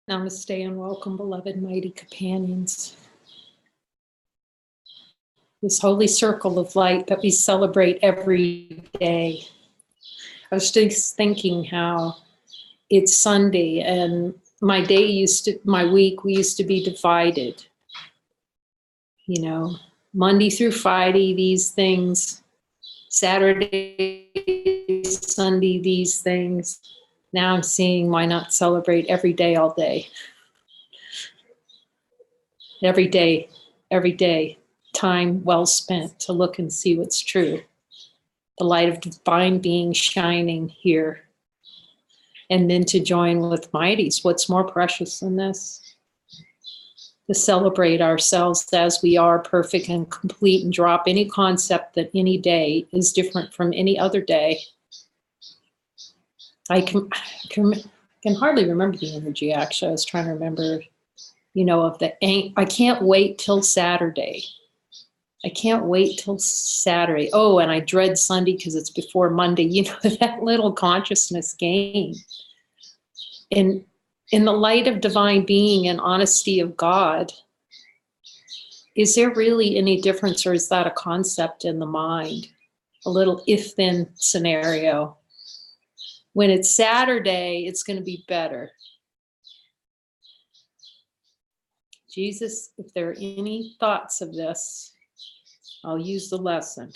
Namaste and welcome, beloved mighty companions. This holy circle of light that we celebrate every day. I was just thinking how it's Sunday and my week, we used to be divided. You know, Monday through Friday, these things, Saturday, Sunday, these things. Now I'm seeing why not celebrate every day, all day. Every day, time well spent to look and see what's true. The light of divine being shining here. And then to join with mighties. What's more precious than this? To celebrate ourselves as we are, perfect and complete, and drop any concept that any day is different from any other day. I can hardly remember the energy, actually. I was trying to remember, of I can't wait till Saturday. I can't wait till Saturday. Oh, and I dread Sunday because it's before Monday. That little consciousness game. In the light of divine being and honesty of God, is there really any difference, or is that a concept in the mind? A little if-then scenario. When it's Saturday, it's going to be better. Jesus, if there are any thoughts of this, I'll use the lesson.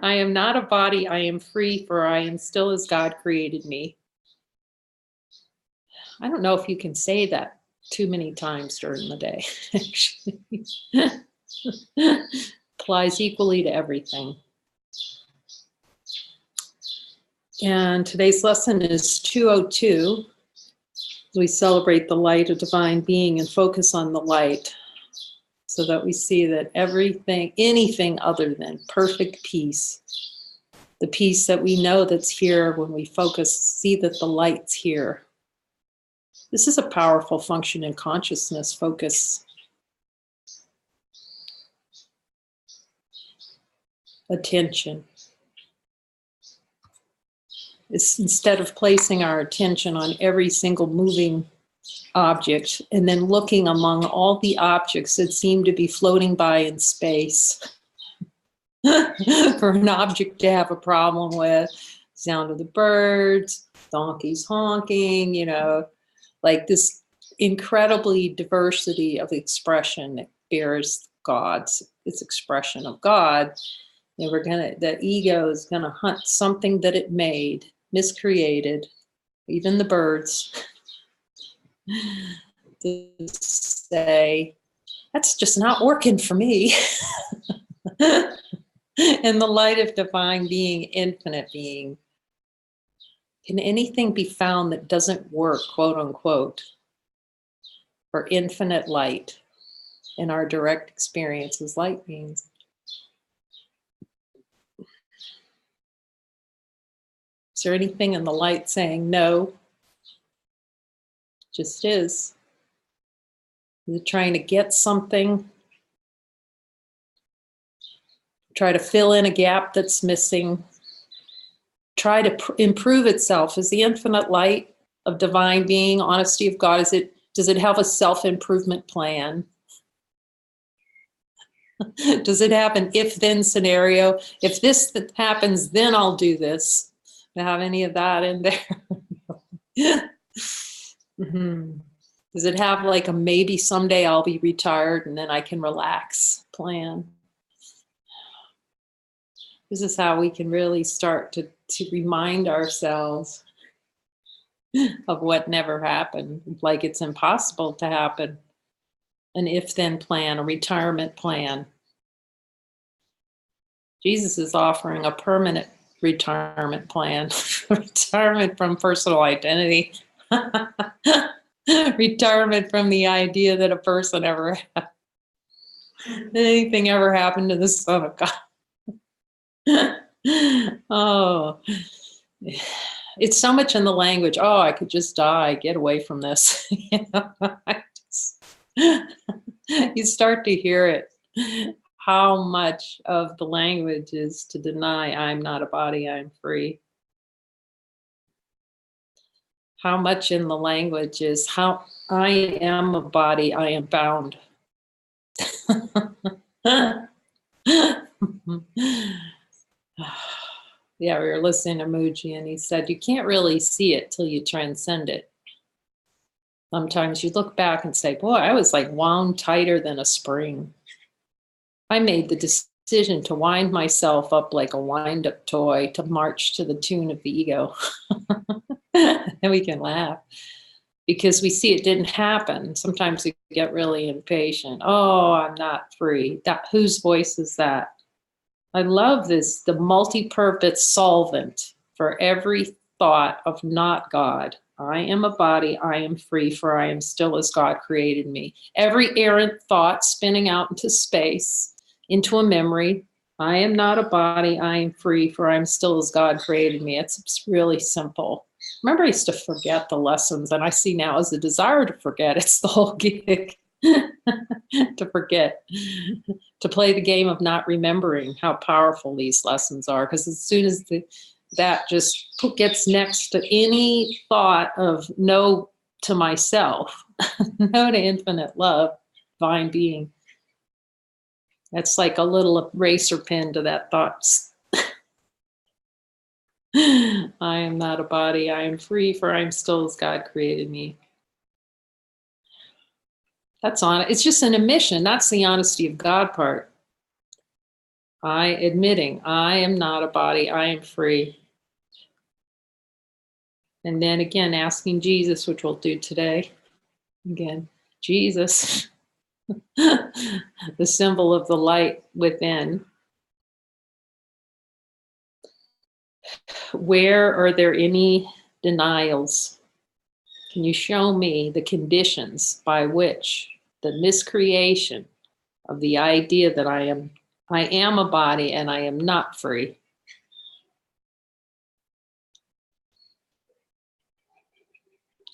I am not a body, I am free, for I am still as God created me. I don't know if you can say that too many times during the day, actually. Applies equally to everything. And today's lesson is 202. We celebrate the light of divine being and focus on the light so that we see that anything other than perfect peace, the peace that we know that's here when we focus, see that the light's here. This is a powerful function in consciousness, focus. Attention. It's instead of placing our attention on every single moving object and then looking among all the objects that seem to be floating by in space for an object to have a problem with, sound of the birds, donkeys honking, like this incredibly diversity of expression that bears its expression of God. And the ego is gonna hunt something that it made, miscreated, even the birds, to say, that's just not working for me. In the light of divine being, infinite being, can anything be found that doesn't work, quote unquote, for infinite light in our direct experience as light beings? Is there anything in the light saying no? Just is. Is it trying to get something? Try to fill in a gap that's missing? Try to improve itself? Is the infinite light of divine being, honesty of God, does it have a self-improvement plan? Does it have an if-then scenario? If this happens, then I'll do this. Do you have any of that in there? Mm-hmm. Does it have like a maybe someday I'll be retired and then I can relax plan? This is how we can really start to remind ourselves of what never happened, like it's impossible to happen. An if-then plan, a retirement plan. Jesus is offering a permanent retirement plan, retirement from personal identity. Retirement from the idea that a person ever had, that anything ever happened to the Son of God. Oh, it's so much in the language. Oh, I could just die, get away from this. You start to hear it. How much of the language is to deny I'm not a body, I'm free. how much in the language is how I am a body, I am bound. Yeah, we were listening to Mooji and he said, you can't really see it till you transcend it. Sometimes you look back and say, boy, I was like wound tighter than a spring. I made the decision to wind myself up like a wind-up toy to march to the tune of the ego. And we can laugh because we see it didn't happen. Sometimes we get really impatient. Oh, I'm not free. Whose voice is that? I love this, the multipurpose solvent for every thought of not God. I am a body, I am free, for I am still as God created me. Every errant thought spinning out into space, into a memory. I am not a body, I am free, for I am still as God created me. It's really simple. Remember, I used to forget the lessons, and I see now as a desire to forget. It's the whole gig. To forget, to play the game of not remembering how powerful these lessons are. Because as soon as that just gets next to any thought of no to myself, no to infinite love, divine being, that's like a little eraser pen to that thought. I am not a body, I am free, for I am still as God created me. That's on it. It's just an admission. That's the honesty of God part. Admitting I am not a body, I am free. And then again, asking Jesus, which we'll do today. Again, Jesus, the symbol of the light within. Where are there any denials? Can you show me the conditions by which the miscreation of the idea that I am a body and I am not free?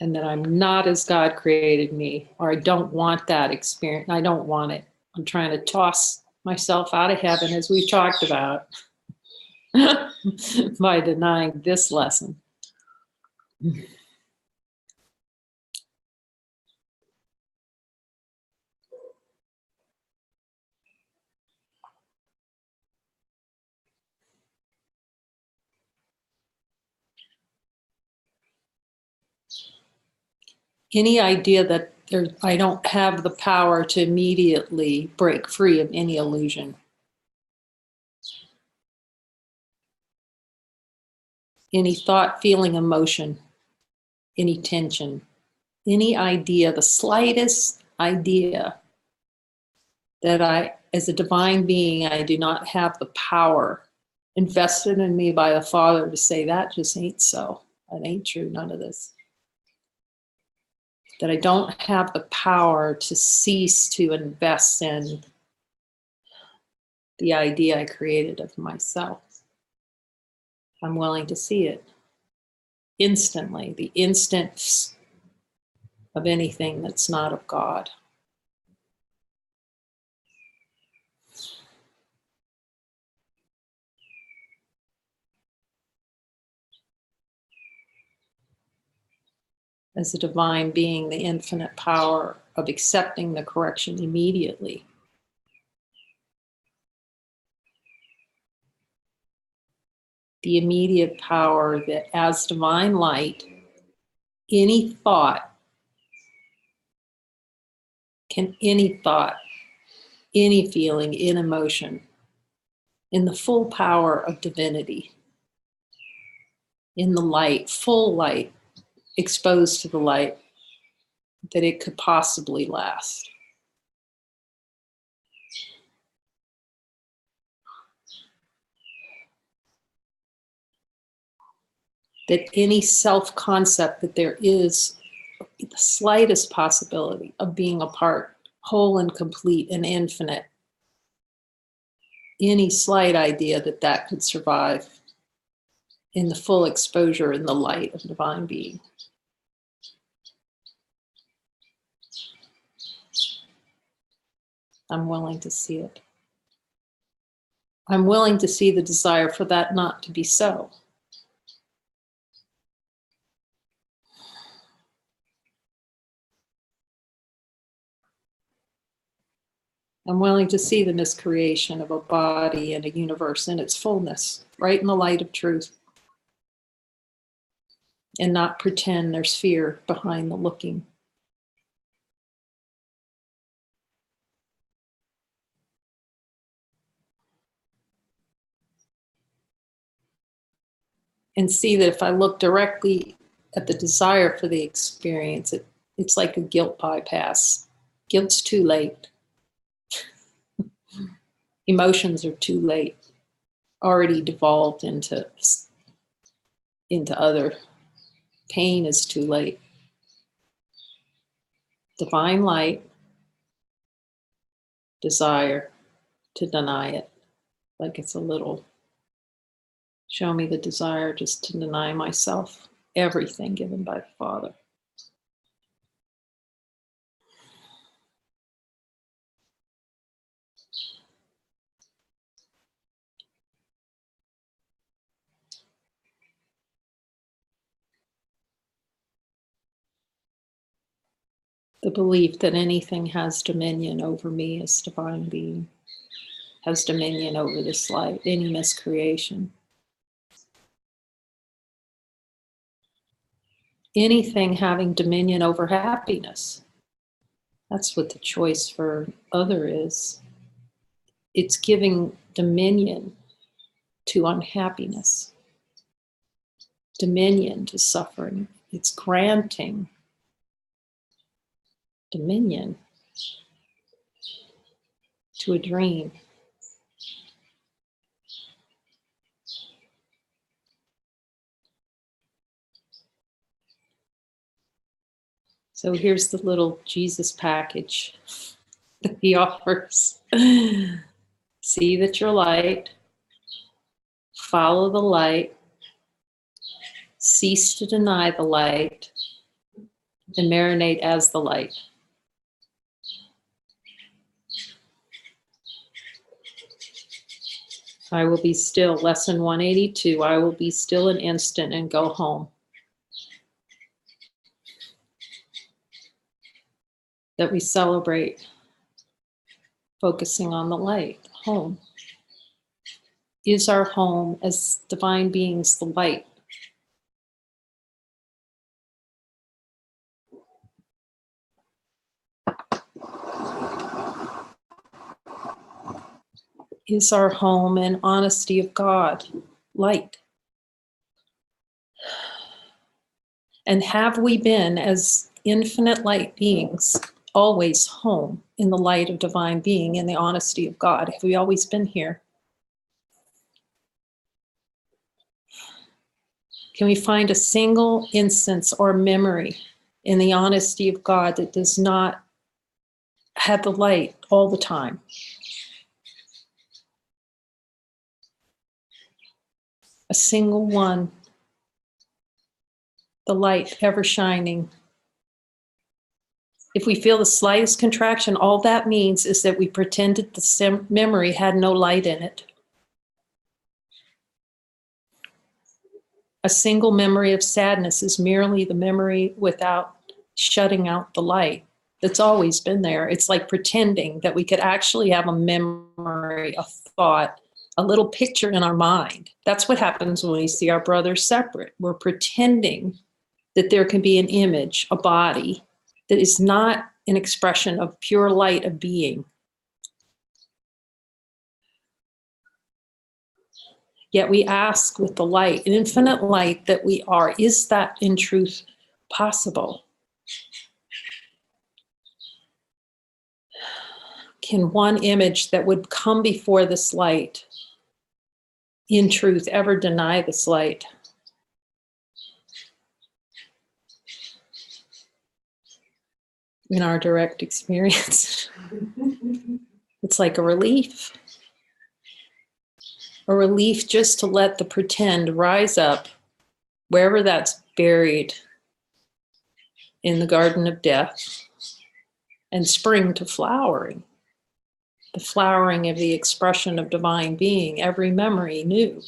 And that I'm not as God created me, or I don't want that experience. I don't want it. I'm trying to toss myself out of heaven, as we've talked about, by denying this lesson. Any idea that I don't have the power to immediately break free of any illusion. Any thought, feeling, emotion, any tension, any idea, the slightest idea that I, as a divine being, I do not have the power invested in me by the Father to say that just ain't so. That ain't true, none of this. That I don't have the power to cease to invest in the idea I created of myself. I'm willing to see it instantly, the instance of anything that's not of God. As a divine being, the infinite power of accepting the correction immediately. The immediate power that, as divine light, any thought, any feeling, any emotion, in the full power of divinity, in the light, full light, exposed to the light, that it could possibly last. That any self-concept that there is the slightest possibility of being a part, whole and complete and infinite, any slight idea that that could survive in the full exposure in the light of divine being. I'm willing to see it. I'm willing to see the desire for that not to be so. I'm willing to see the miscreation of a body and a universe in its fullness, right in the light of truth, and not pretend there's fear behind the looking. And see that if I look directly at the desire for the experience, it's like a guilt bypass. Guilt's too late. Emotions are too late, already devolved into other. Pain is too late. Divine light, desire to deny it, like it's a little, show me the desire just to deny myself everything given by the Father. The belief that anything has dominion over me as divine being, has dominion over this light, any miscreation. Anything having dominion over happiness. That's what the choice for other is. It's giving dominion to unhappiness, dominion to suffering. It's granting dominion to a dream. So here's the little Jesus package that he offers. See that you're light, follow the light, cease to deny the light, and marinate as the light. I will be still, lesson 182, I will be still an instant and go home. That we celebrate focusing on the light, home. Is our home as divine beings the light? Is our home an honesty of God, light? And have we been, as infinite light beings, always home in the light of divine being, in the honesty of God? Have we always been here? Can we find a single instance or memory in the honesty of God that does not have the light all the time? A single one, the light ever shining. If we feel the slightest contraction, all that means is that we pretended the memory had no light in it. A single memory of sadness is merely the memory without shutting out the light that's always been there. It's like pretending that we could actually have a memory, a thought, a little picture in our mind. That's what happens when we see our brothers separate. We're pretending that there can be an image, a body, that is not an expression of pure light of being. Yet we ask with the light, an infinite light that we are, is that in truth possible? Can one image that would come before this light in truth ever deny this light? In our direct experience, it's like a relief. A relief just to let the pretend rise up wherever that's buried in the garden of death and spring to flowering. The flowering of the expression of divine being, every memory new.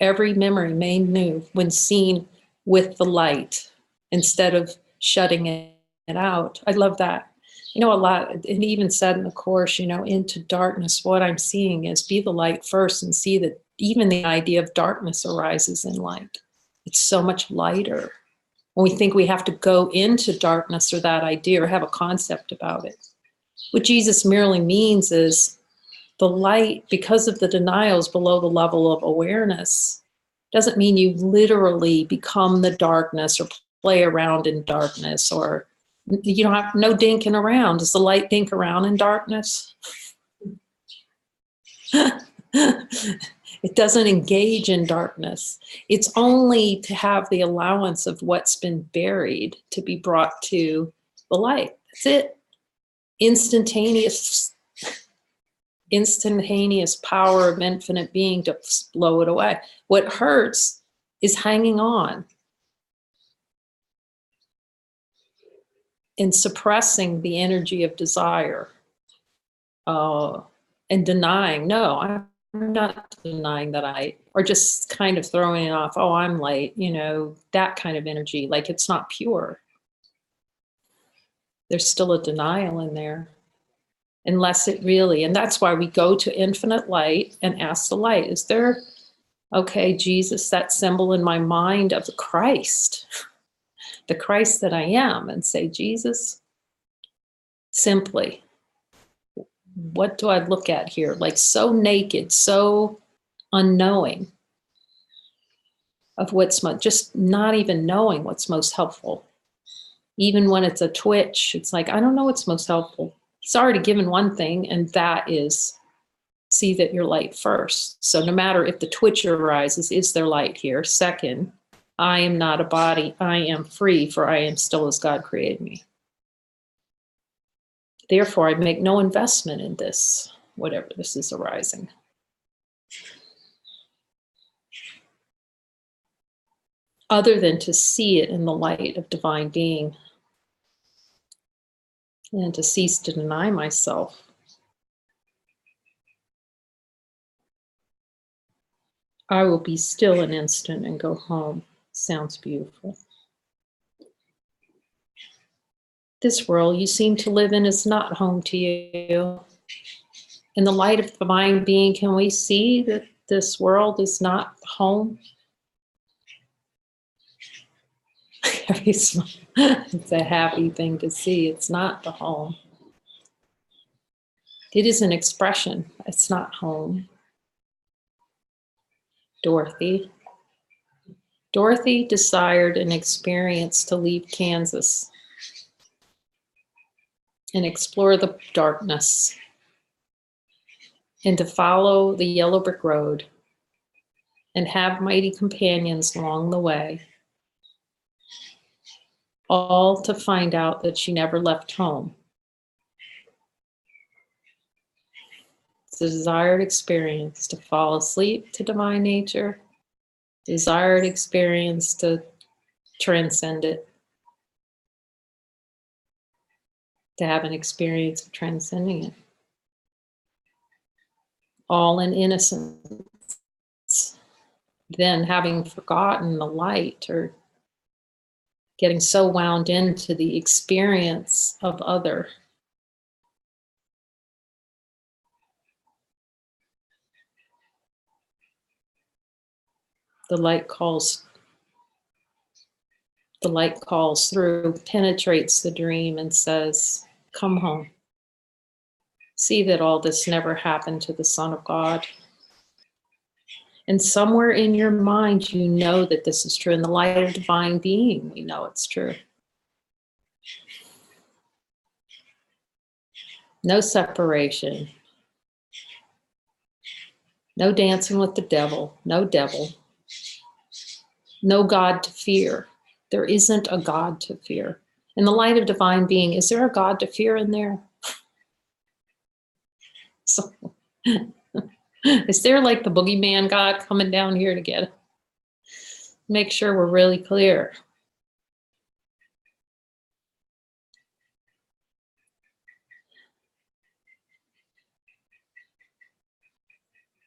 Every memory made new when seen with the light instead of shutting it it out. I love that. You know, a lot, it even said in the Course, you know, into darkness, what I'm seeing is be the light first and see that even the idea of darkness arises in light. It's so much lighter. When we think we have to go into darkness or that idea or have a concept about it. What Jesus merely means is the light, because of the denials below the level of awareness, doesn't mean you literally become the darkness or play around in darkness, or you don't have no dinking around. Does the light dink around in darkness? It doesn't engage in darkness. It's only to have the allowance of what's been buried to be brought to the light. That's it. Instantaneous power of infinite being to blow it away. What hurts is hanging on and suppressing the energy of desire and denying. No, I'm not denying that or just kind of throwing it off. Oh, I'm late, you know, that kind of energy, like it's not pure. There's still a denial in there. Unless it really, and that's why we go to infinite light and ask the light, is there, okay, Jesus, that symbol in my mind of the Christ that I am, and say, Jesus, simply, what do I look at here? Like so naked, so unknowing of what's just not even knowing what's most helpful. Even when it's a twitch, it's like, I don't know what's most helpful. He's already given one thing, and that is see that you're light first. So no matter if the twitch arises, is there light here? Second, I am not a body. I am free, for I am still as God created me. Therefore, I make no investment in this, whatever this is arising. Other than to see it in the light of divine being. And to cease to deny myself. I will be still an instant and go home. Sounds beautiful. This world you seem to live in is not home to you. In the light of divine being, can we see that this world is not home? It's a happy thing to see. It's not the home. It is an expression. It's not home. Dorothy desired an experience to leave Kansas and explore the darkness and to follow the yellow brick road and have mighty companions along the way, all to find out that she never left home. It's a desired experience to fall asleep to divine nature, desired experience to transcend it, to have an experience of transcending it. All in innocence. Then having forgotten the light or getting so wound into the experience of other. The light calls through, penetrates the dream and says, come home. See that all this never happened to the Son of God. And somewhere in your mind, you know that this is true. In the light of divine being, we know it's true. No separation. No dancing with the devil. No devil. No God to fear. There isn't a God to fear. In the light of divine being, is there a God to fear in there? So, is there like the boogeyman God coming down here to get it? Make sure we're really clear.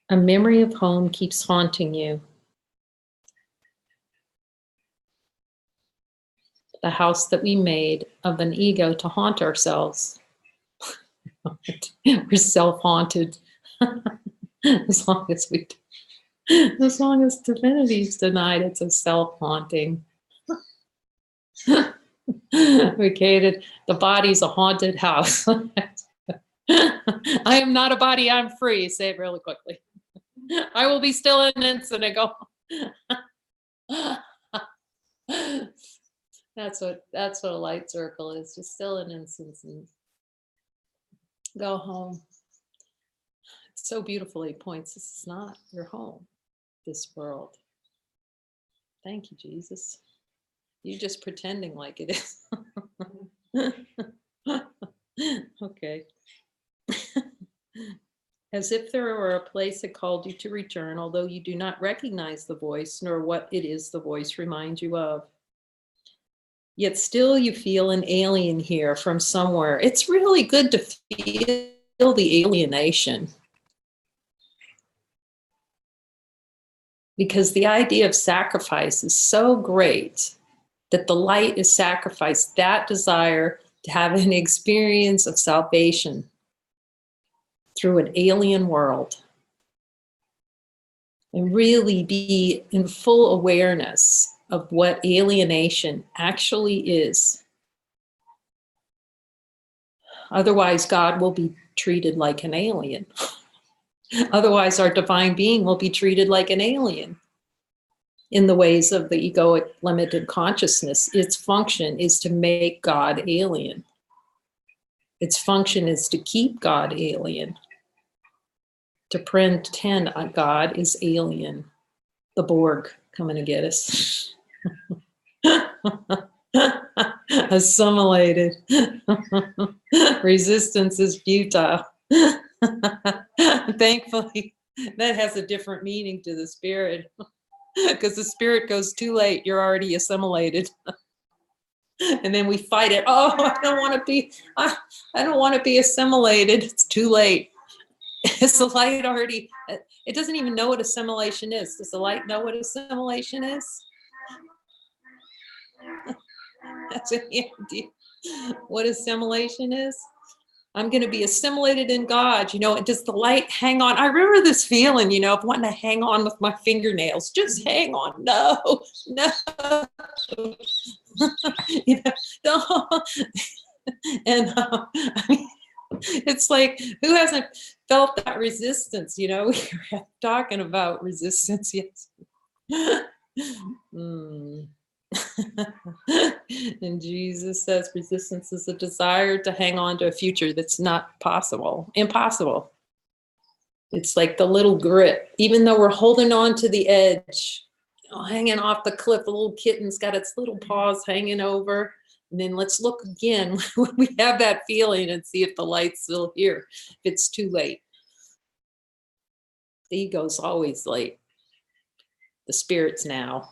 A memory of home keeps haunting you. the house that we made of an ego to haunt ourselves. We're self-haunted. as long as divinity's denied, it's a self-haunting. Okay, the body's a haunted house. I am not a body, I'm free. Say it really quickly. I will be still in an instant and go. That's what a light circle is. Just still an instant and go home. It's so beautifully points. This is not your home, this world. Thank you, Jesus. You're just pretending like it is. Okay. As if there were a place that called you to return, although you do not recognize the voice, nor what it is the voice reminds you of. Yet still you feel an alien here from somewhere. It's really good to feel the alienation. Because the idea of sacrifice is so great that the light is sacrificed, that desire to have an experience of salvation through an alien world and really be in full awareness of what alienation actually is. Otherwise, God will be treated like an alien. Otherwise, our divine being will be treated like an alien in the ways of the egoic limited consciousness. Its function is to make God alien. Its function is to keep God alien. To pretend God is alien. The Borg coming to get us. Assimilated. Resistance is futile. Thankfully, that has a different meaning to the spirit. Because the spirit goes, too late, you're already assimilated. And then we fight it. Oh, I don't want to be assimilated. It's too late. Is the light already, it doesn't even know what assimilation is. Does the light know what assimilation is? That's an idea. What assimilation is? I'm going to be assimilated in God, and does the light hang on? I remember this feeling, of wanting to hang on with my fingernails. Just hang on. No. No. And I mean, it's like, who hasn't felt that resistance? We were talking about resistance, yes. And Jesus says resistance is a desire to hang on to a future that's not possible, impossible. It's like the little grip, even though we're holding on to the edge, hanging off the cliff. The little kitten's got its little paws hanging over. And then let's look again when we have that feeling and see if the light's still here, if it's too late. The ego's always late. The spirit's now.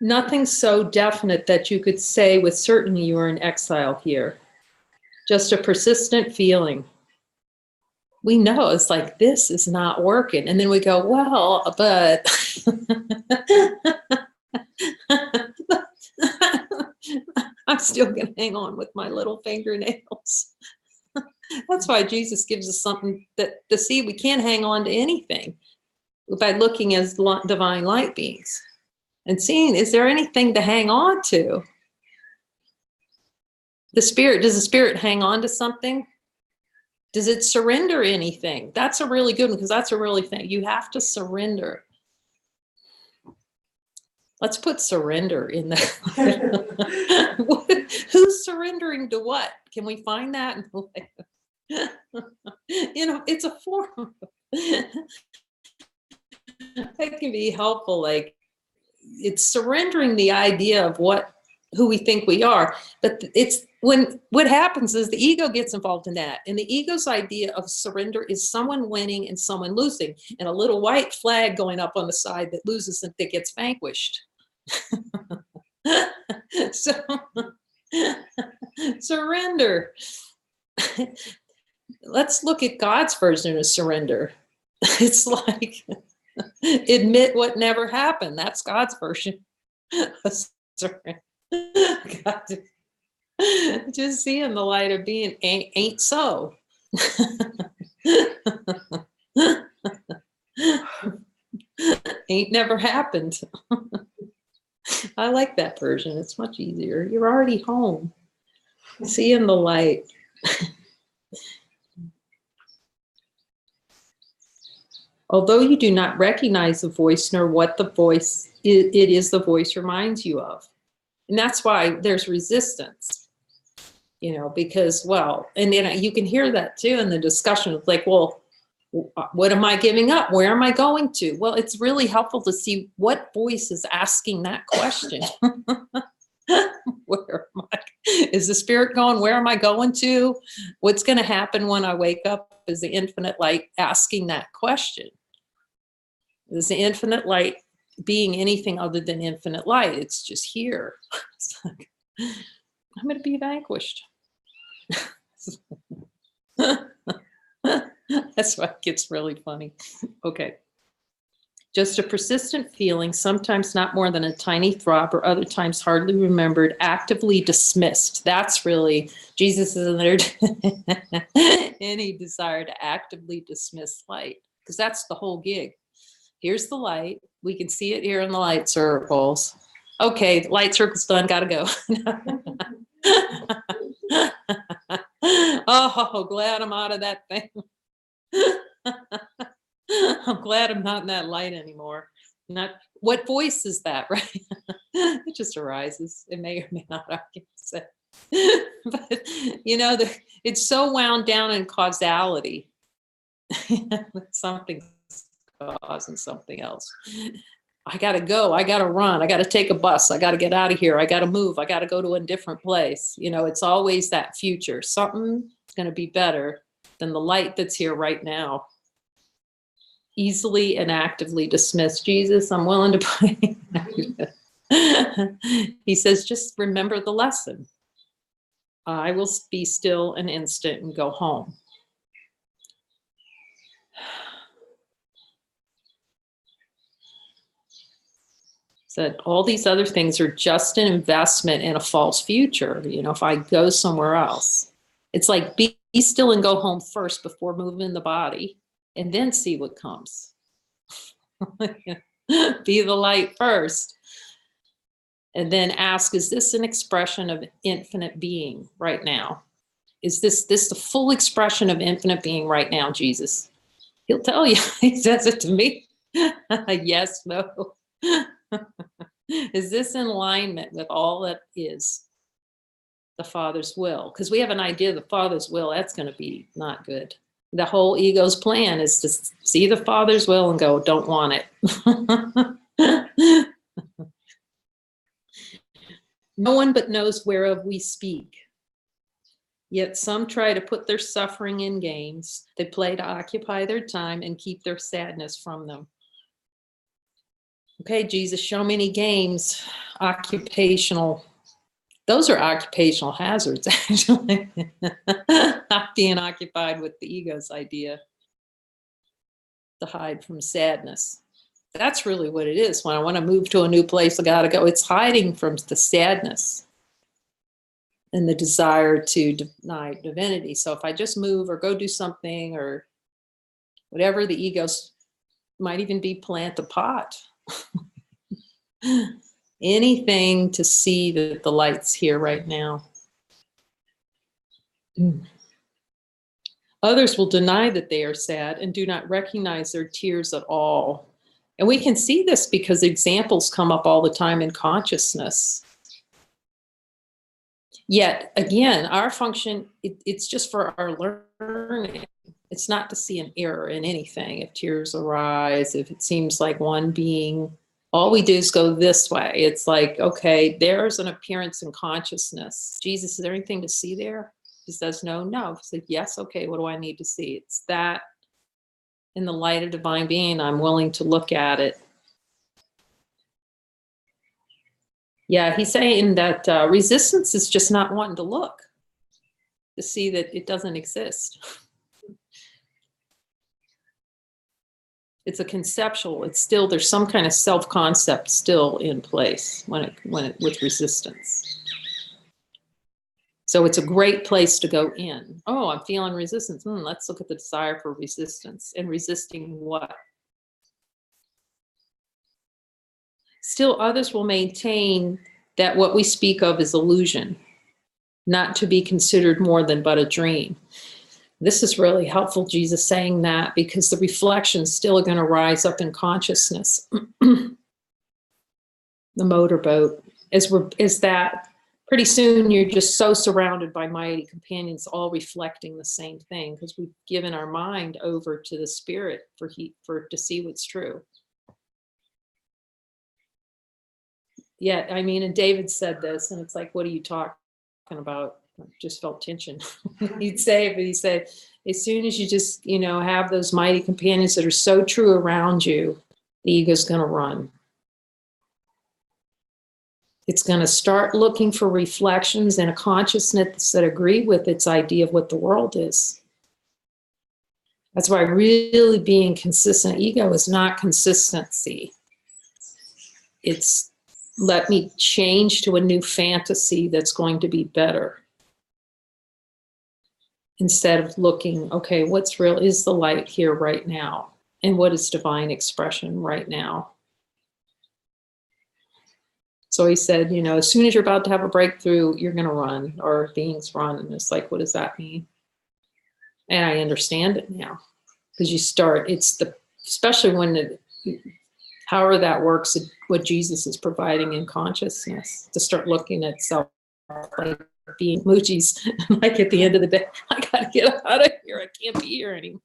Nothing so definite that you could say with certainty you are in exile here. Just a persistent feeling. We know it's like, this is not working. And then we go, well, but I'm still going to hang on with my little fingernails. That's why Jesus gives us something to see we can't hang on to anything by looking as divine light beings and seeing, is there anything to hang on to? Does the spirit hang on to something? Does it surrender anything? That's a really good one, because that's a really thing. You have to surrender. Let's put surrender in there. Who's surrendering to what? Can we find that? It's a form. That can be helpful. Like, it's surrendering the idea of who we think we are. But it's what happens is the ego gets involved in that. And the ego's idea of surrender is someone winning and someone losing, and a little white flag going up on the side that loses and that gets vanquished. So surrender. Let's look at God's version of surrender. It's like, admit what never happened. That's God's version. Sorry. God, just seeing the light of being ain't so. Ain't never happened. I like that version. It's much easier. You're already home. Seeing the light. Although you do not recognize the voice nor what the voice it is the voice reminds you of. And that's why there's resistance, you know, because, well, and then you can hear that too in the discussion. It's like, well, what am I giving up? Where am I going to? Well, it's really helpful to see what voice is asking that question. Where am I? Is the spirit going? Where am I going to? What's going to happen when I wake up? Is the infinite light asking that question? Is the infinite light being anything other than infinite light? It's just here. It's like, I'm going to be vanquished. That's why it gets really funny. Okay. Just a persistent feeling, sometimes not more than a tiny throb, or other times hardly remembered, actively dismissed. That's really, Jesus is in there. Any desire to actively dismiss light, because that's the whole gig. Here's the light. We can see it here in the light circles. Okay, the light circle's done, gotta go. Oh, glad I'm out of that thing. I'm glad I'm not in that light anymore. Not what voice is that, right? It just arises. It may or may not, I can't say. But you know, it's so wound down in causality. Something's causing something else. I gotta go, I gotta run, I gotta take a bus, I gotta get out of here, I gotta move, I gotta go to a different place. You know, it's always that future. Something's gonna be better than the light that's here right now. Easily and actively dismiss. Jesus, I'm willing to pray. He says, just remember the lesson. I will be still an instant and go home. Said all these other things are just an investment in a false future. You know, if I go somewhere else, it's like be still and go home first before moving the body, and then see what comes. Be the light first. And then ask, is this an expression of infinite being right now? Is this the full expression of infinite being right now, Jesus? He'll tell you. He says it to me. Yes, no. Is this in alignment with all that is the Father's will? Because we have an idea of the Father's will, that's going to be not good. The whole ego's plan is to see the Father's will and go, don't want it. No one but knows whereof we speak. Yet some try to put their suffering in games. They play to occupy their time and keep their sadness from them. Okay, Jesus, show me any games, occupational. Those are occupational hazards, actually. Not being occupied with the ego's idea to hide from sadness. That's really what it is. When I want to move to a new place, I got to go. It's hiding from the sadness and the desire to deny divinity. So if I just move or go do something or whatever, the egos might even be plant a pot. Anything to see that the light's here right now. Others will deny that they are sad and do not recognize their tears at all. And we can see this because examples come up all the time in consciousness. Yet, again, our function, it's just for our learning. It's not to see an error in anything. If tears arise, if it seems like one being, all we do is go this way. It's like, okay, there's an appearance in consciousness. Jesus, is there anything to see there? He says, no. It's like, yes, okay, what do I need to see? It's that in the light of divine being, I'm willing to look at it. Yeah, he's saying that resistance is just not wanting to look, to see that it doesn't exist. It's a conceptual. It's still, there's some kind of self-concept still in place with resistance. So it's a great place to go in. Oh, I'm feeling resistance. Let's look at the desire for resistance. And resisting what? Still, others will maintain that what we speak of is illusion, not to be considered more than but a dream. This is really helpful, Jesus saying that, because the reflections still are going to rise up in consciousness. The motorboat is that pretty soon you're just so surrounded by mighty companions, all reflecting the same thing, because we've given our mind over to the spirit to see what's true. Yeah, I mean, and David said this, and it's like, what are you talking about? I just felt tension. He said, as soon as you just, have those mighty companions that are so true around you, the ego's going to run. It's going to start looking for reflections in a consciousness that agree with its idea of what the world is. That's why really being consistent ego is not consistency. It's let me change to a new fantasy that's going to be better. Instead of looking, okay, what's real is the light here right now? And what is divine expression right now? So he said, as soon as you're about to have a breakthrough, you're going to run, or beings run. And it's like, what does that mean? And I understand it now. Because you start, especially when however that works, what Jesus is providing in consciousness, to start looking at self like being moochies, like at the end of the day, I gotta get out of here. I can't be here anymore.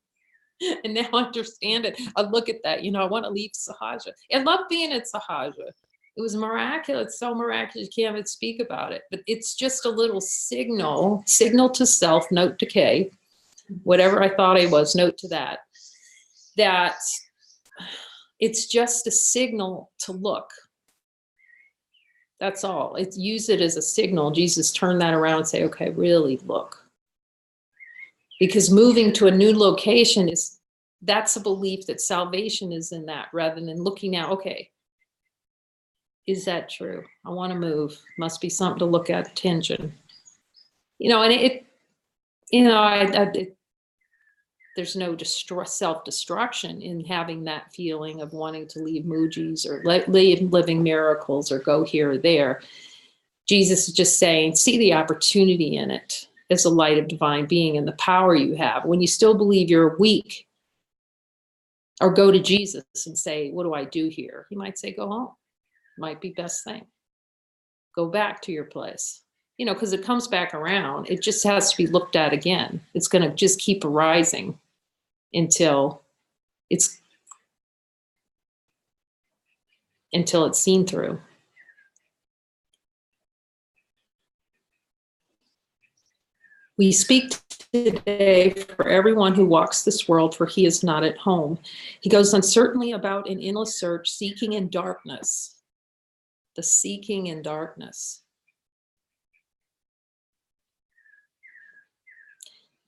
And now I understand it. I look at that, I want to leave Sahaja. I love being at Sahaja. It was miraculous, so miraculous, you can't even speak about it. But it's just a little signal to self, note to K, whatever I thought I was, note to that it's just a signal to look. That's all. Use it as a signal. Jesus turned that around and say, okay, really look. Because moving to a new location that's a belief that salvation is in that, rather than looking at, okay, is that true? I want to move. Must be something to look at, attention. And there's no self-destruction in having that feeling of wanting to leave Muji's or leave living miracles or go here or there. Jesus is just saying, see the opportunity in it as a light of divine being and the power you have. When you still believe you're weak, or go to Jesus and say, what do I do here? He might say, go home. Might be best thing. Go back to your place. Because it comes back around. It just has to be looked at again. It's going to just keep arising until it's seen through. We speak today for everyone who walks this world, for he is not at home. He goes uncertainly about in endless search, seeking in darkness. The seeking in darkness.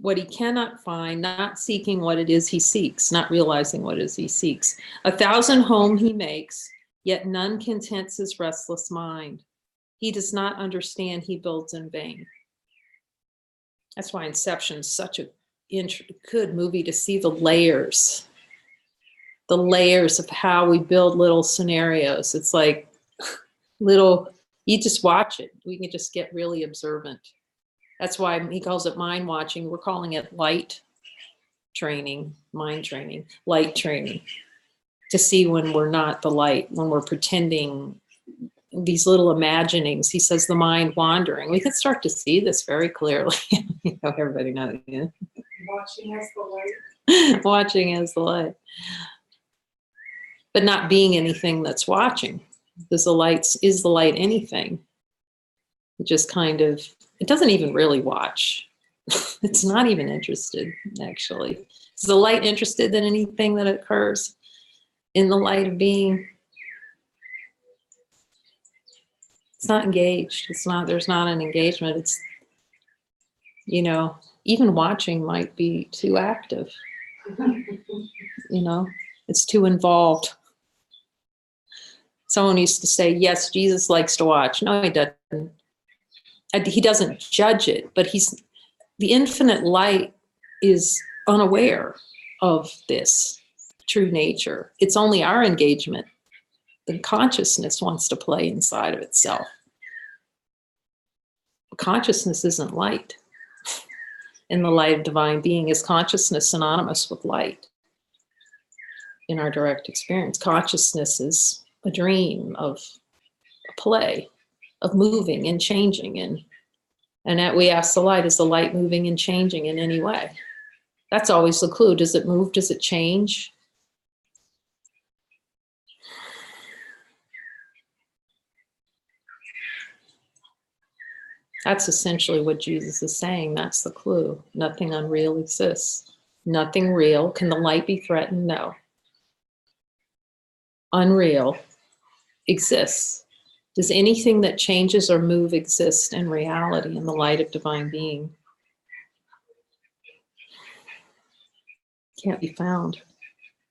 What he cannot find, not seeking what it is he seeks, not realizing what it is he seeks. 1,000 homes he makes, yet none contents his restless mind. He does not understand he builds in vain. That's why Inception is such a good movie, to see the layers of how we build little scenarios. It's like you just watch it. We can just get really observant. That's why he calls it mind watching. We're calling it light training, mind training, light training, to see when we're not the light, when we're pretending these little imaginings. He says the mind wandering. We can start to see this very clearly. Everybody knows. Yeah. Watching as the light. Watching as the light. But not being anything that's watching. Is the light anything? It just kind of, it doesn't even really watch. It's not even interested, actually. Is the light interested in anything that occurs in the light of being? It's not engaged. There's not an engagement. It's, even watching might be too active. It's too involved. Someone used to say, yes, Jesus likes to watch. No, he doesn't. He doesn't judge it, but the infinite light is unaware of this true nature. It's only our engagement. The consciousness wants to play inside of itself. Consciousness isn't light. In the light of divine being, is consciousness synonymous with light? In our direct experience, consciousness is a dream of a play, of moving and changing. And that we ask the light, is the light moving and changing in any way? That's always the clue. Does it move? Does it change? That's essentially what Jesus is saying. That's the clue. Nothing unreal exists. Nothing real. Can the light be threatened? No. Unreal exists. Does anything that changes or move exist in reality in the light of divine being? Can't be found.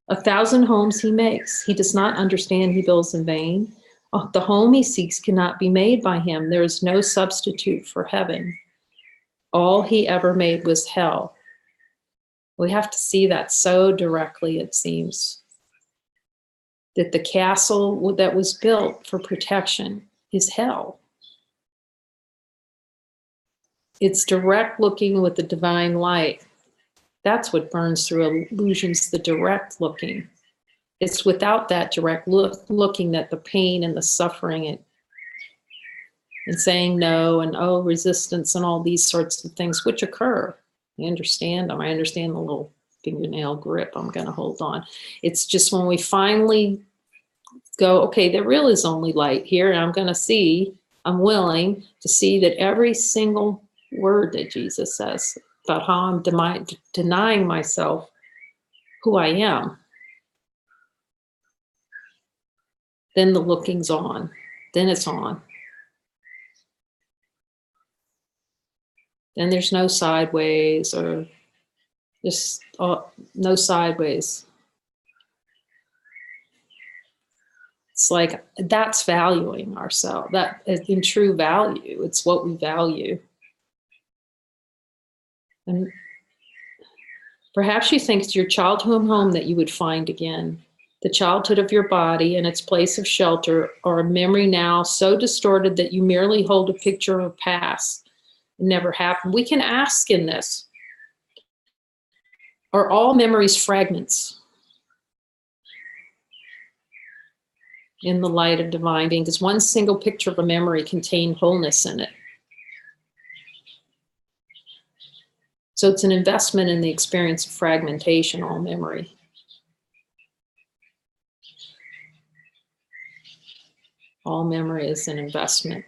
1,000 homes he makes. He does not understand he builds in vain. Oh, the home he seeks cannot be made by him. There is no substitute for heaven. All he ever made was hell. We have to see that so directly, it seems, that the castle that was built for protection is hell. It's direct looking with the divine light. That's what burns through illusions, the direct looking. It's without that direct looking that the pain and the suffering and saying no and resistance and all these sorts of things which occur. I understand them. I understand the little fingernail grip I'm going to hold on. It's just when we finally go, okay, there really is only light here, and I'm willing to see that every single word that Jesus says about how I'm denying myself who I am, then the looking's on. Then it's on. Then there's no sideways or just no sideways. It's like that's valuing ourselves. That in true value, it's what we value. And perhaps you think it's your childhood home that you would find again. The childhood of your body and its place of shelter, or a memory now so distorted that you merely hold a picture of a past. It never happened. We can ask in this. Are all memories fragments in the light of divine being? Does one single picture of a memory contain wholeness in it? So it's an investment in the experience of fragmentation, all memory. All memory is an investment.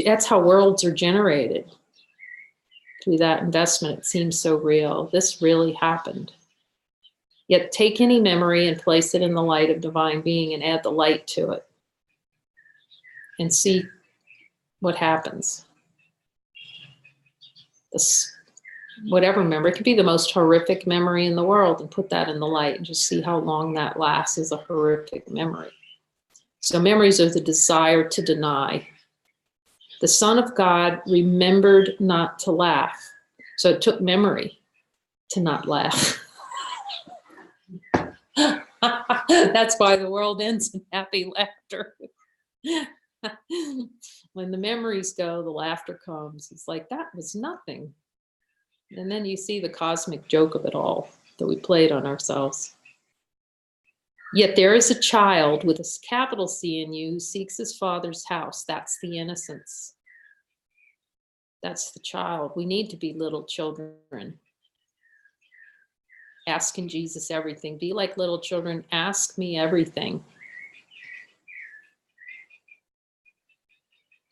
That's how worlds are generated. Through that investment, it seems so real. This really happened. Yet take any memory and place it in the light of divine being and add the light to it. And see what happens. Whatever memory, it could be the most horrific memory in the world, and put that in the light and just see how long that lasts as a horrific memory. So memories are the desire to deny. The Son of God remembered not to laugh. So it took memory to not laugh. That's why the world ends in happy laughter. When the memories go, the laughter comes. It's like, that was nothing. And then you see the cosmic joke of it all that we played on ourselves. Yet there is a child with a capital C in you who seeks his father's house. That's the innocence. That's the child. We need to be little children. Asking Jesus everything. Be like little children. Ask me everything.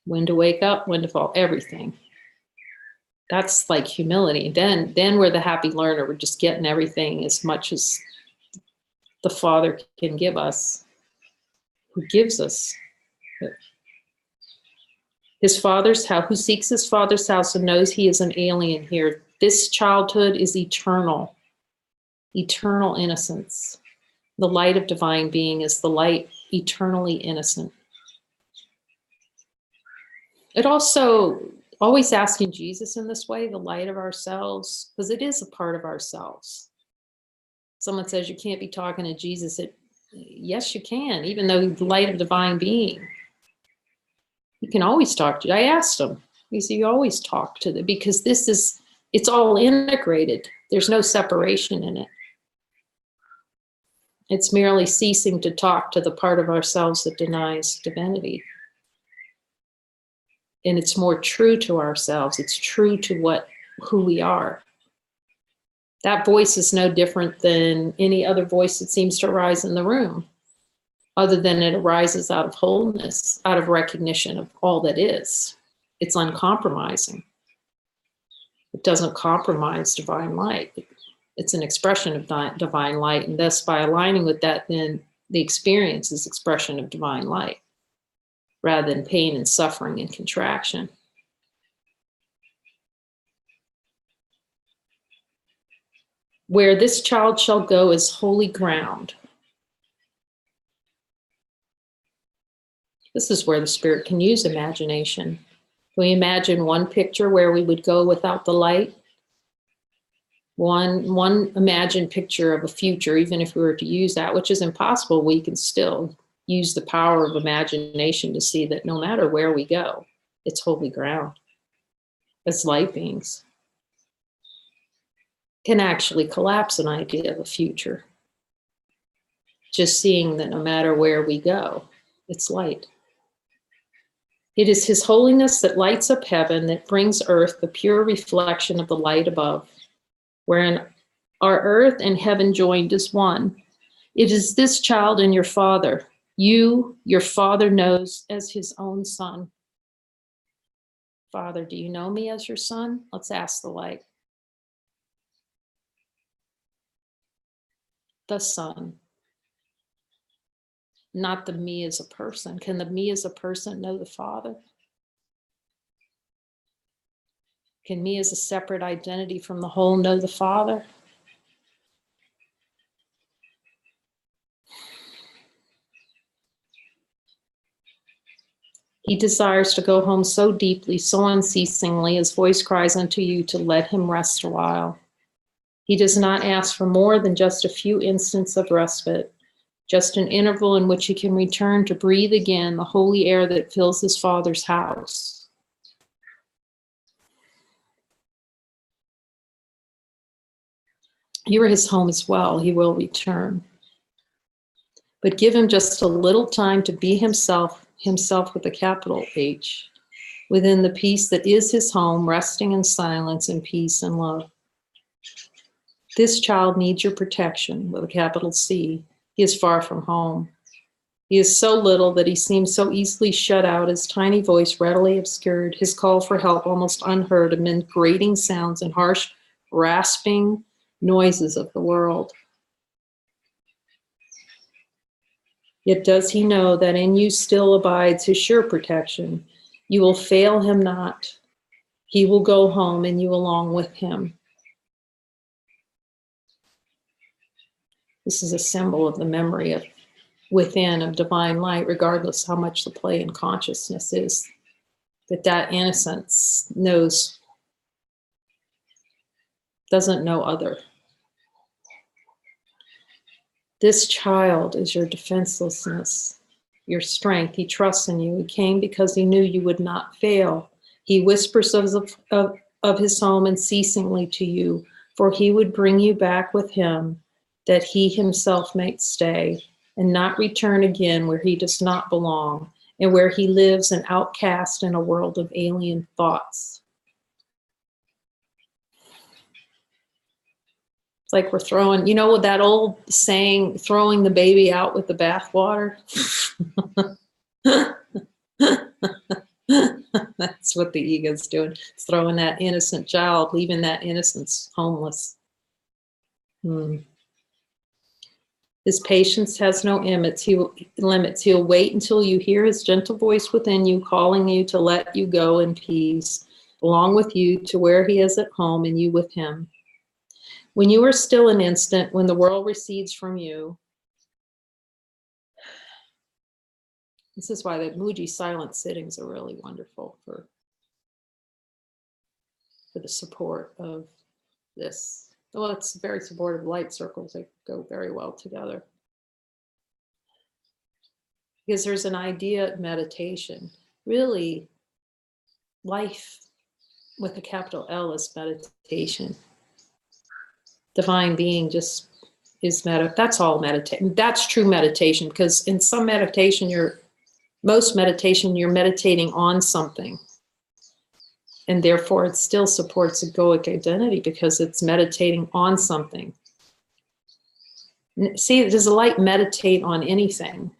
When to wake up, when to fall, everything. That's like humility. Then we're the happy learner. We're just getting everything as much as the Father can give us, who gives us his father's house, who seeks his father's house and knows he is an alien here. This childhood is eternal. eternal innocence. The light of divine being is the light eternally innocent. It also, always asking Jesus in this way, the light of ourselves, because it is a part of ourselves. Someone says you can't be talking to Jesus. Yes, you can, even though the light of divine being. You can always talk to. I asked him. He said, you always talk to them because it's all integrated. There's no separation in it. It's merely ceasing to talk to the part of ourselves that denies divinity. And it's more true to ourselves. It's true to who we are. That voice is no different than any other voice that seems to arise in the room, other than it arises out of wholeness, out of recognition of all that is. It's uncompromising. It doesn't compromise divine light. It's an expression of divine light, and thus by aligning with that, then the experience is expression of divine light, rather than pain and suffering and contraction. Where this child shall go is holy ground. This is where the spirit can use imagination. We imagine one picture where we would go without the light. One imagined picture of a future, even if we were to use that, which is impossible, we can still use the power of imagination to see that no matter where we go, it's holy ground. As light beings can actually collapse an idea of a future. Just seeing that no matter where we go, it's light. It is His holiness that lights up heaven, that brings earth the pure reflection of the light above, wherein are earth and heaven joined as one. It is this child and your Father. You, your Father, knows as His own Son. Father, do you know me as your Son? Let's ask the light. The Son. Not the me as a person. Can the me as a person know the Father? Can me as a separate identity from the whole know the Father? He desires to go home so deeply, so unceasingly, his voice cries unto you to let him rest a while. He does not ask for more than just a few instants of respite, just an interval in which he can return to breathe again the holy air that fills his Father's house. You are his home as well. He will return. But give him just a little time to be himself with a capital H, within the peace that is his home, resting in silence and peace and love. This child needs your protection with a capital C. He is far from home. He is so little that he seems so easily shut out, his tiny voice readily obscured, his call for help almost unheard amid grating sounds and harsh, rasping noises of the world. Yet does he know that in you still abides his sure protection? You will fail him not. He will go home and you along with him. This is a symbol of the memory of within of divine light, regardless how much the play in consciousness is, that innocence doesn't know other. This child is your defenselessness, your strength. He trusts in you. He came because he knew you would not fail. He whispers of his home unceasingly to you, for he would bring you back with him, that he himself might stay and not return again where he does not belong and where he lives an outcast in a world of alien thoughts. It's like we're throwing, that old saying, throwing the baby out with the bathwater? That's what the ego's doing. It's throwing that innocent child, leaving that innocence homeless. His patience has no limits. He'll wait until you hear his gentle voice within you, calling you to let you go in peace, along with you to where he is at home and you with him. When you are still an instant, when the world recedes from you, this is why the Muji silent sittings are really wonderful for the support of this. Well, it's very supportive light circles. They go very well together. Because there's an idea of meditation. Really, life with a capital L is meditation. Divine being just is that's all meditation. That's true meditation, because in some meditation, most meditation, you're meditating on something. And therefore, it still supports egoic identity because it's meditating on something. See, does the light meditate on anything?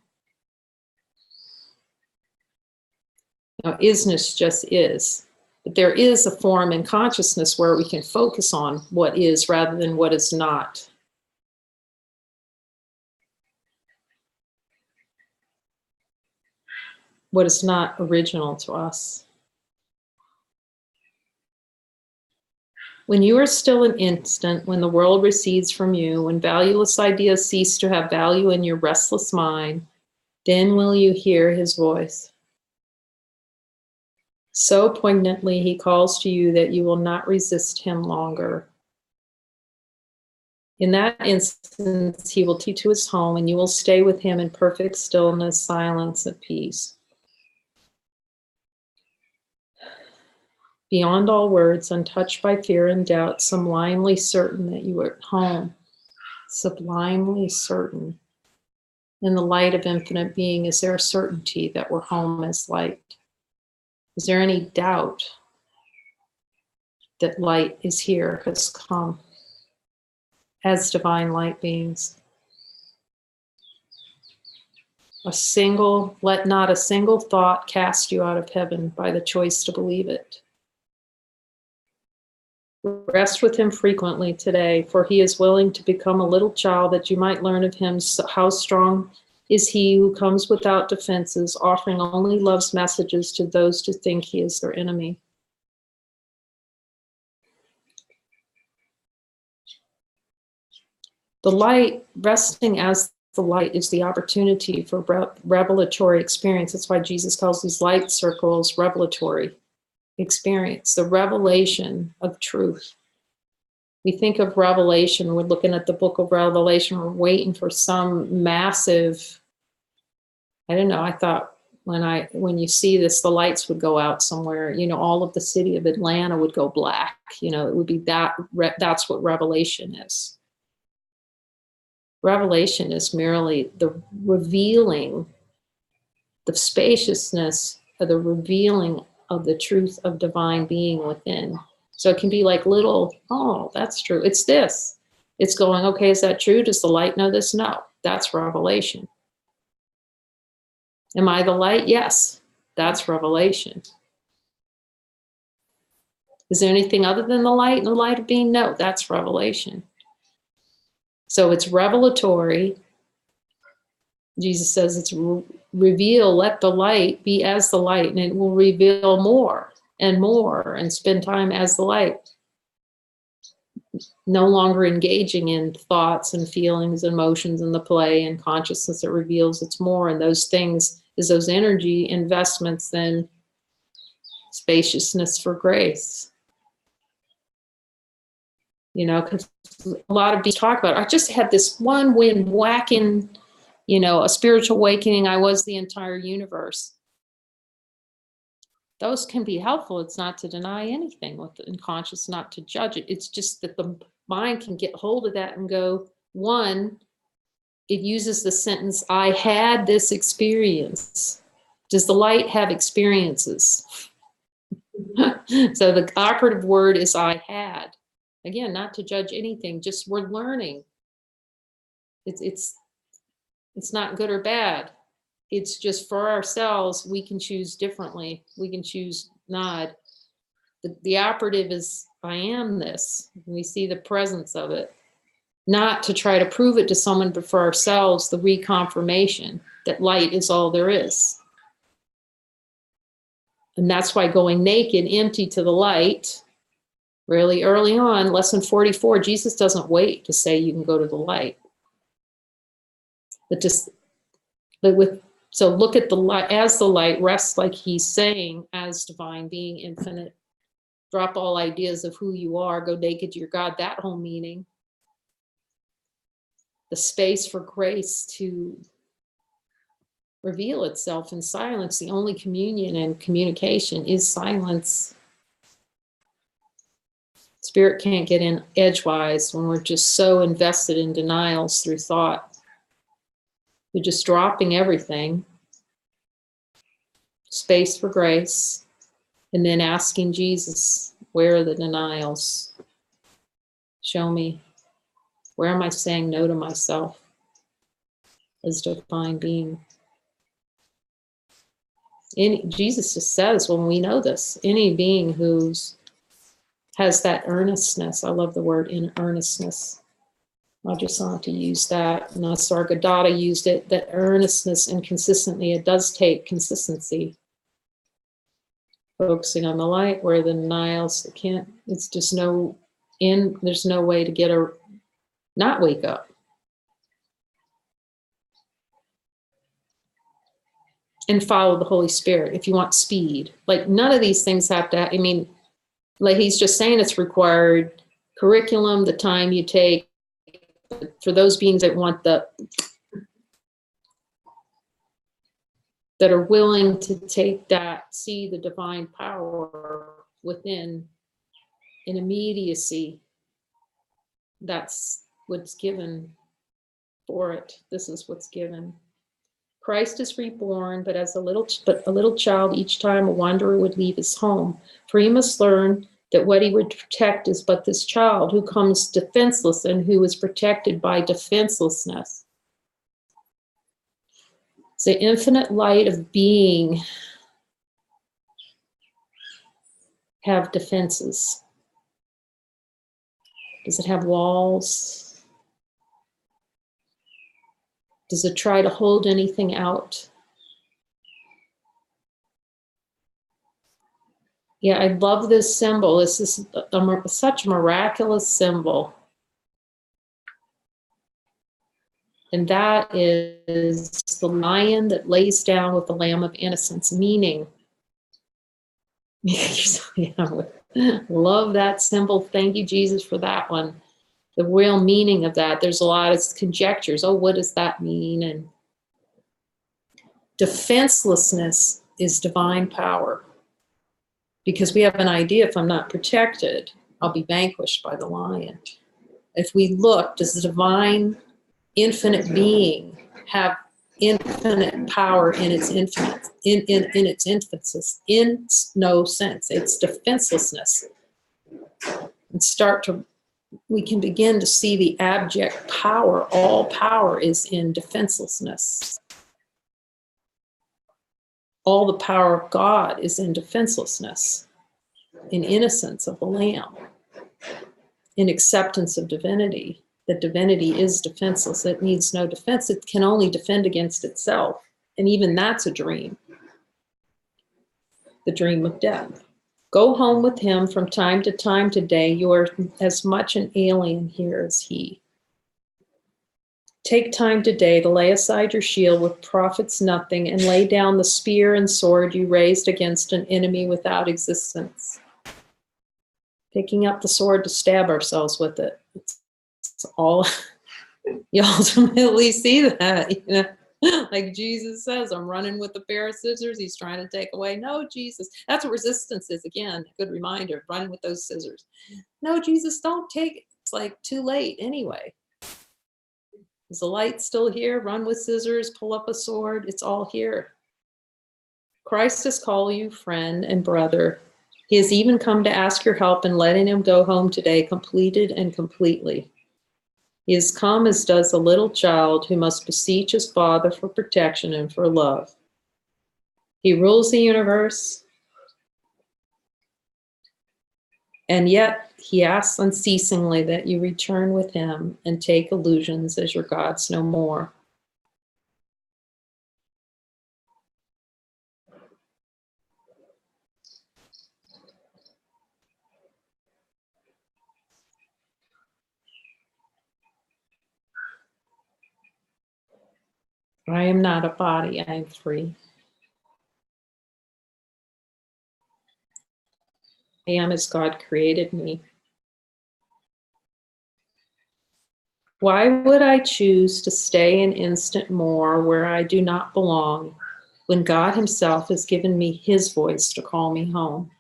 Now, isness just is. But there is a form in consciousness where we can focus on what is rather than what is not. What is not original to us. When you are still an instant, when the world recedes from you, when valueless ideas cease to have value in your restless mind, then will you hear his voice. So poignantly he calls to you that you will not resist him longer. In that instance, he will take you to his home and you will stay with him in perfect stillness, silence, and peace. Beyond all words, untouched by fear and doubt, sublimely certain that you are at home. Sublimely certain. In the light of infinite being, is there a certainty that we're home as light? Is there any doubt that light is here, has come as divine light beings? Let not a single thought cast you out of heaven by the choice to believe it. Rest with him frequently today, for he is willing to become a little child that you might learn of him how strong is he who comes without defenses, offering only love's messages to those who think he is their enemy. The light, resting as the light, is the opportunity for revelatory experience. That's why Jesus calls these light circles revelatory experience, the revelation of truth. We think of revelation, we're looking at the book of Revelation, we're waiting for some massive, I don't know, I thought when you see this, the lights would go out somewhere, all of the city of Atlanta would go black, it would be that's what revelation is. Revelation is merely the revealing, the spaciousness of the revealing of the truth of divine being within. So it can be like little, oh, that's true. It's this. It's going, okay, is that true? Does the light know this? No, that's revelation. Am I the light? Yes, that's revelation. Is there anything other than the light and the light of being? No, that's revelation. So it's revelatory. Jesus says it's reveal, let the light be as the light, and it will reveal more and more and spend time as the light. No longer engaging in thoughts and feelings and emotions and the play and consciousness that reveals it's more. And those things is those energy investments, then spaciousness for grace. Because a lot of people talk about, I just had this one wind whacking, a spiritual awakening. I was the entire universe. Those can be helpful. It's not to deny anything in conscious, not to judge it. It's just that the mind can get hold of that and go, one, it uses the sentence, I had this experience. Does the light have experiences? So the operative word is I had. Again, not to judge anything, just we're learning. It's not good or bad. It's just for ourselves, we can choose differently. We can choose not. The operative is, I am this. We see the presence of it. Not to try to prove it to someone, but for ourselves, the reconfirmation that light is all there is. And that's why going naked, empty to the light, Really early on, lesson 44, Jesus doesn't wait to say you can go to the light. So look at the light as the light rests, like he's saying, as divine being, infinite. Drop all ideas of who you are, go naked to your God, that whole meaning. The space for grace to reveal itself in silence. The only communion and communication is silence. Spirit can't get in edgewise when we're just so invested in denials through thought. We're just dropping everything. Space for grace. And then asking Jesus, where are the denials? Show me. Where am I saying no to myself as divine being? Jesus just says, when we know this, any being who's has that earnestness. I love the word in earnestness. I just want to use that. Nasargadatta used it, that earnestness and consistently. It does take consistency. Focusing on the light where the denials can't, it's just there's no way to get not wake up. And follow the Holy Spirit if you want speed. Like none of these things have to, like he's just saying it's required curriculum, the time you take. For those beings that want that are willing to take that, see the divine power within an immediacy, that's what's given for it. This is what's given. Christ is reborn, but a little child, each time a wanderer would leave his home. For he must learn that what he would protect is but this child who comes defenseless and who is protected by defenselessness. It's the infinite light of being have defenses. Does it have walls? Does it try to hold anything out? Yeah, I love this symbol. This is such a miraculous symbol. And that is the lion that lays down with the lamb of innocence, meaning, love that symbol. Thank you, Jesus, for that one. The real meaning of that, there's a lot of conjectures. Oh, what does that mean? And defenselessness is divine power. Because we have an idea, if I'm not protected, I'll be vanquished by the lion. If we look, does the divine infinite being have infinite power in its infinite, in its infancy? In no sense. It's defenselessness. And we can begin to see the abject power. All power is in defenselessness. All the power of God is in defenselessness, in innocence of the Lamb, in acceptance of divinity, that divinity is defenseless. It needs no defense. It can only defend against itself. And even that's a dream, the dream of death. Go home with him from time to time today. You are as much an alien here as he. Take time today to lay aside your shield which profits nothing and lay down the spear and sword you raised against an enemy without existence. Picking up the sword to stab ourselves with it. It's all, you ultimately see that, like Jesus says, I'm running with a pair of scissors. He's trying to take away. No, Jesus. That's what resistance is. Again, a good reminder, running with those scissors. No, Jesus, don't take it. It's like too late anyway. Is the light still here? Run with scissors, pull up a sword. It's all here. Christ has called you friend and brother. He has even come to ask your help in letting him go home today completed and completely. He has come as does a little child who must beseech his father for protection and for love. He rules the universe, and yet he asks unceasingly that you return with him and take illusions as your gods no more. I am not a body, I am free. I am as God created me. Why would I choose to stay an instant more where I do not belong when God Himself has given me His voice to call me home?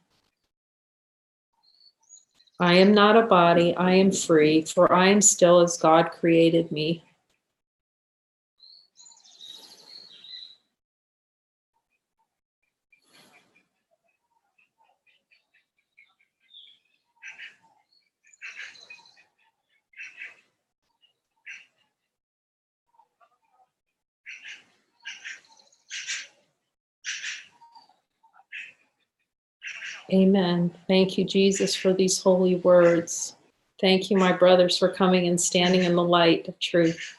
I am not a body, I am free, for I am still as God created me. Amen. Thank you, Jesus, for these holy words. Thank you, my brothers, for coming and standing in the light of truth.